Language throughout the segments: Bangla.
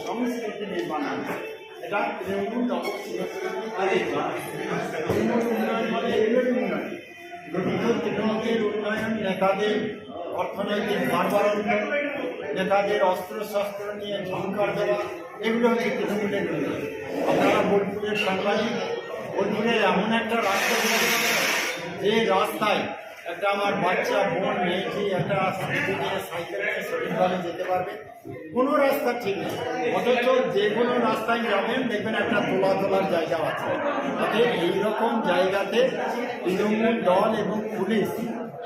সংস্কৃতি নির্মাণ এটা তৃণমূল উন্নয়ন মানে এগুলোর উন্নয়ন, তৃণমূলের উন্নয়ন, নেতাদের অর্থনৈতিক ভারবারণ্য, নেতাদের অস্ত্রশস্ত্র নিয়ে ঝংকার দেওয়া, এগুলো হচ্ছে তৃণমূলের উন্নয়ন। আপনারা বোলপুরের সাংবাদিক, বোলপুরের এমন একটা রাস্তা যে রাস্তায় একটা আমার বাচ্চা বোন মেয়েটি একটা স্কুটি নিয়ে সাইকেল নিয়ে সঠিকভাবে যেতে পারবে, কোনো রাস্তা ঠিক নেই। অথচ যে কোনো রাস্তায় যাবেন দেখবেন একটা তোলার জায়গা আছে। অতএব এইরকম জায়গাতে তৃণমূল দল এবং পুলিশ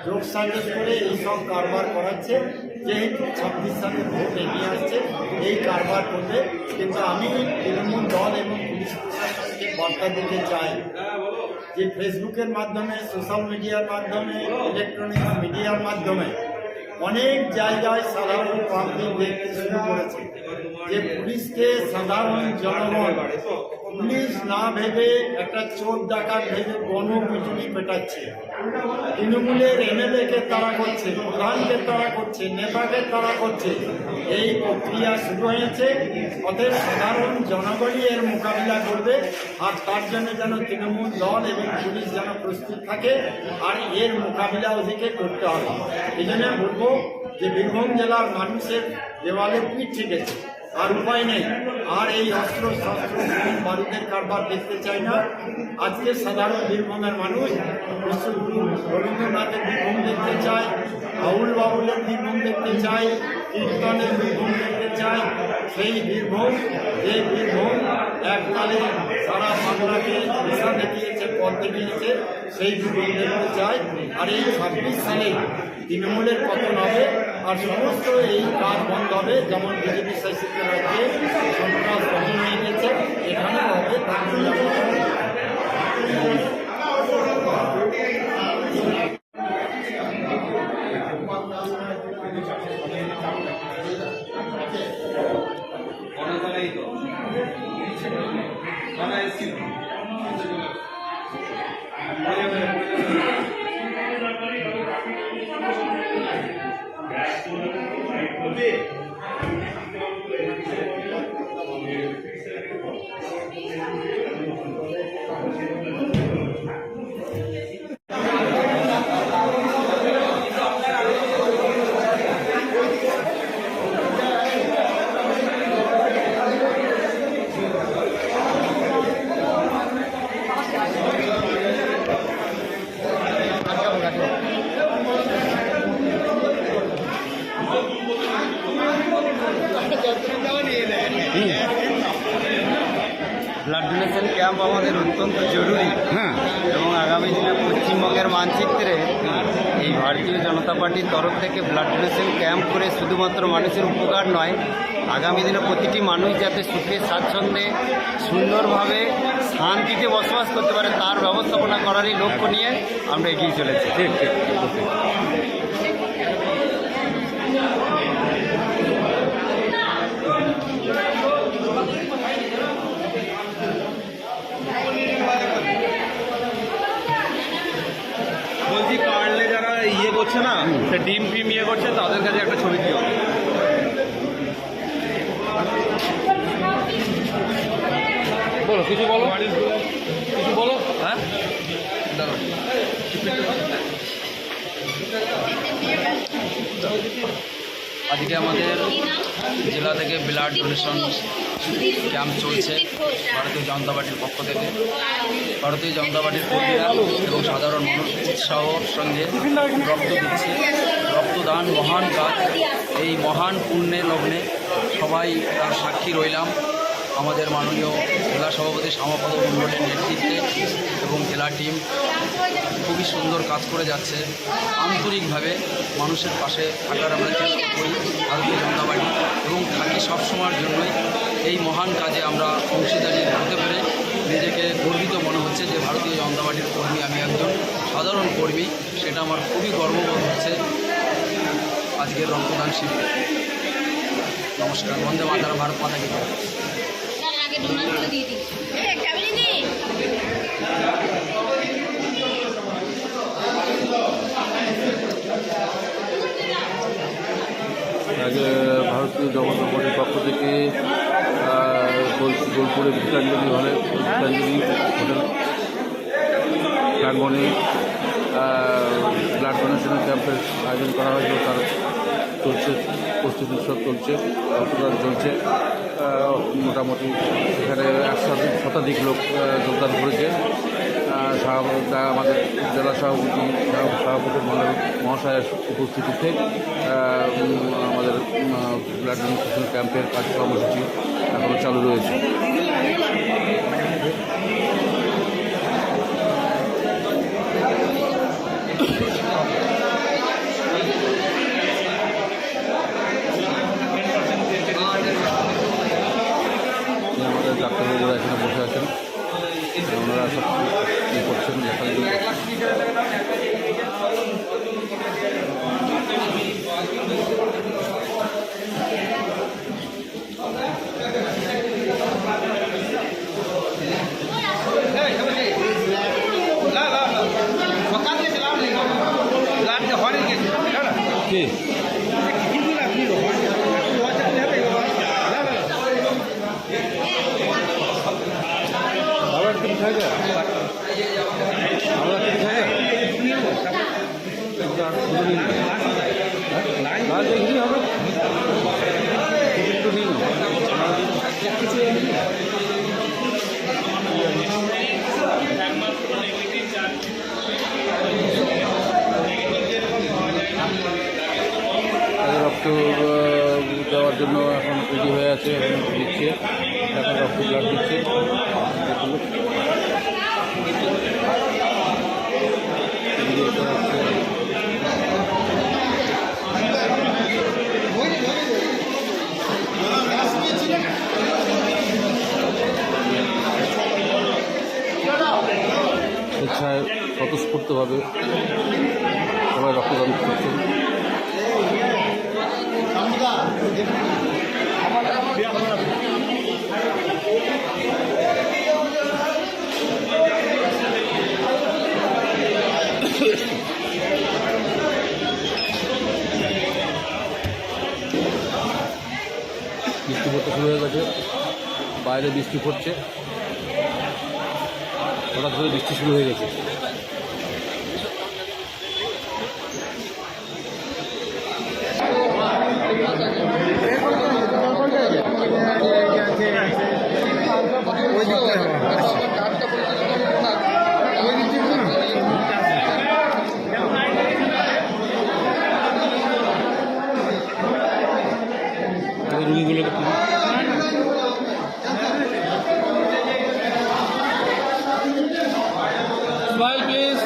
যোগ সাজস করে এইসব কারবার করাচ্ছে। যেহেতু 26 সালে ভোট এগিয়ে আসছে, এই কারবার করবে। কিন্তু আমি তৃণমূল দল এবং পুলিশ প্রশাসনকে বার্তা দিতে চাই যে ফেসবুকের মাধ্যমে, সোশ্যাল মিডিয়ার মাধ্যমে, ইলেকট্রনিক্স মিডিয়ার মাধ্যমে অনেক জায়গায় সাধারণ পাবলিক দেখতে শুরু করেছে যে পুলিশকে সাধারণ জনগণ পুলিশ না ভেবে একটা চোর ডাকাত ভেবে গণপিটুনি পেটাচ্ছে। তৃণমূলের এমএলএকে তাড়া করছে, প্রধানকে তাড়া করছে, নেতাকে তাড়া করছে। এই প্রক্রিয়া শুরু হয়েছে। অতএব সাধারণ জনগণই এর মোকাবিলা করবে, আর তার জন্য যেন তৃণমূল দল এবং পুলিশ যেন প্রস্তুত থাকে, আর এর মোকাবিলা ওদিকে করতে হবে। এই জন্য বলবো যে বীরভূম জেলার মানুষের দেওয়ালে পিঠ ঠেকেছে, আর উপায় নেই। আর এই অস্ত্র শস্ত্র বারুদের কারবার দেখতে চাই না। আজকে সাধারণ বীরভূমের মানুষ বিশ্বগুরু রবীন্দ্রনাথের বীরভূম দেখতে চায়, আউল বাউলের বীরভূম দেখতে চায়, কীর্তনের বীরভূম দেখতে চায়। সেই বীরভূম, যে বীরভূম এককালে সারা বাংলাকে দিশা দেখিয়েছে, পথ দেখিয়েছে, সেই বীরভূম দেখতে চায়। আর এই 26 সালে তৃণমূলের পতন হবে, আর সমস্ত এই কাজ বন্ধ হবে। যেমন বিজেপি শাসিত রাজ্যে সন্ত্রাস বন্ধ হয়ে গেছে, এখানে হবে। তার জন্য ব্লাড ডোনেশন ক্যাম্প আমাদের অত্যন্ত জরুরি। এবং আগামী দিনে পশ্চিমবঙ্গের মানচিত্রে এই ভারতীয় জনতা পার্টির তরফ থেকে ব্লাড ডোনেশন ক্যাম্প করে শুধুমাত্র মানুষের উপকার নয়, আগামী দিনে প্রতিটি মানুষ যাতে সুখে স্বাচ্ছন্দ্যে সুন্দরভাবে শান্তিতে বসবাস করতে পারে তার ব্যবস্থাপনা করারই লক্ষ্য নিয়ে আমরা এগিয়ে চলেছি। ঠিক ঠিক। বলছি কার্ডলে যারা ইয়ে করছে না, সে ডিম ফিম ইয়ে করছে, তাদের কাছে একটা ছবি দিও। বলো কিছু বলো, কিছু বলো। হ্যাঁ দাঁড়ো, আজকে আমাদের জেলা থেকে ব্লাড ডোনেশন ক্যাম্প চলছে ভারতীয় জনতা পার্টির পক্ষ থেকে। ভারতীয় জনতা পার্টির কর্মীরা এবং সাধারণ মানুষ উৎসাহর সঙ্গে রক্ত দিচ্ছে। রক্তদান মহান কাজ। এই মহান পুণ্যের লগ্নে সবাই তার সাক্ষী রইলাম। আমাদের মাননীয় জেলা সভাপতি শ্যামাপদ মণ্ডলের নেতৃত্বে এবং জেলা টিম খুবই সুন্দর কাজ করে যাচ্ছে। আন্তরিকভাবে মানুষের পাশে থাকার আমরা চেষ্টা করি ভারতীয় জনতা পার্টি, এবং থাকি সবসময়ের জন্যই। এই মহান কাজে আমরা অংশীদারি হতে পেরে নিজেকে গর্বিত মনে হচ্ছে যে ভারতীয় জনতা পার্টির কর্মী, আমি একজন সাধারণ কর্মী, সেটা আমার খুবই গর্ববোধ হচ্ছে আজকের রক্তদান শিবিরে। নমস্কার। বন্দে মাতরম। ভারত মাতা কি জয়। আগে ভারতীয় জনতা পার্টির পক্ষ থেকে বোলপুরে গীতাঞ্জলি হলে গীতাঞ্জলি হোটেল প্রাঙ্গণে ব্লাড ডোনেশন ক্যাম্পের আয়োজন করা হয়েছিল। তার চলছে, প্রস্তুতি সব চলছে, রক্তদান চলছে। মোটামুটি এখানে 100 শতাধিক লোক যোগদান করেছে। আমাদের জেলা সভাপতি মহাশয়ের উপস্থিতিতে আমাদের ব্লাড ডোনেশন ক্যাম্পের কাজ কর্মসূচি এখনও চালু রয়েছে। আমাদের ডাক্তারবাবুরা এখানে বসে আছেন, ওনারা সব ইয়ে করছেন, লেখালেখি কি আবার ঠিক থাকে আমরা ঠিক থাকে লাল দেখি হবে একটু নিন রক্ত দেওয়ার জন্য এখন রেডি হয়ে আছে, এখন দিচ্ছে, এখন রক্ত ব্লাড দিচ্ছে। স্বেচ্ছায় স্বতঃস্ফূর্তভাবে সবাই রক্তদান করছেন। বৃষ্টি পড়তে শুরু হয়ে গেছে, বাইরে বৃষ্টি পড়ছে, হঠাৎ করে বৃষ্টি শুরু হয়ে গেছে। রুগীগুলোকে smile please.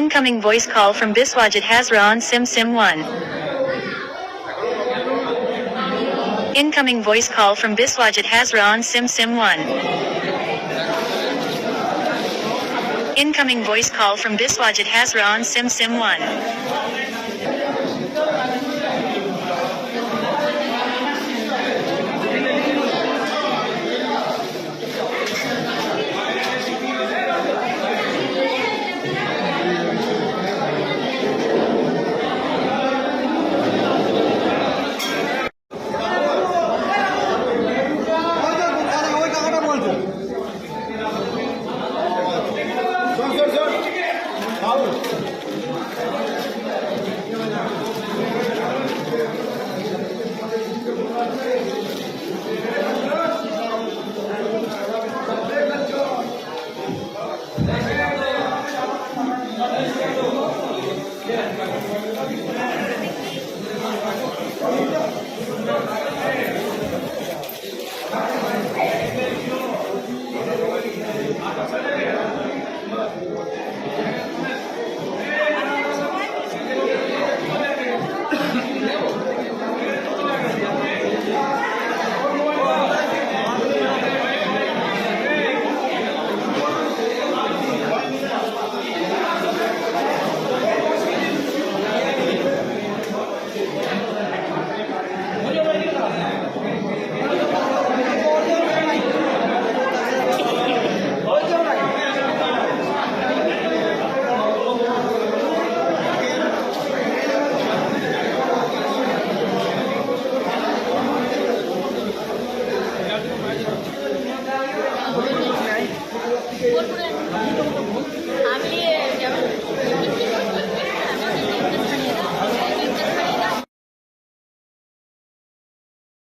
Incoming voice call from Biswajit Hazra on Sim 1. Incoming voice call from Biswajit Hazra on Sim 1. Incoming voice call from Biswajit Hazra on Sim 1. বোলপুরে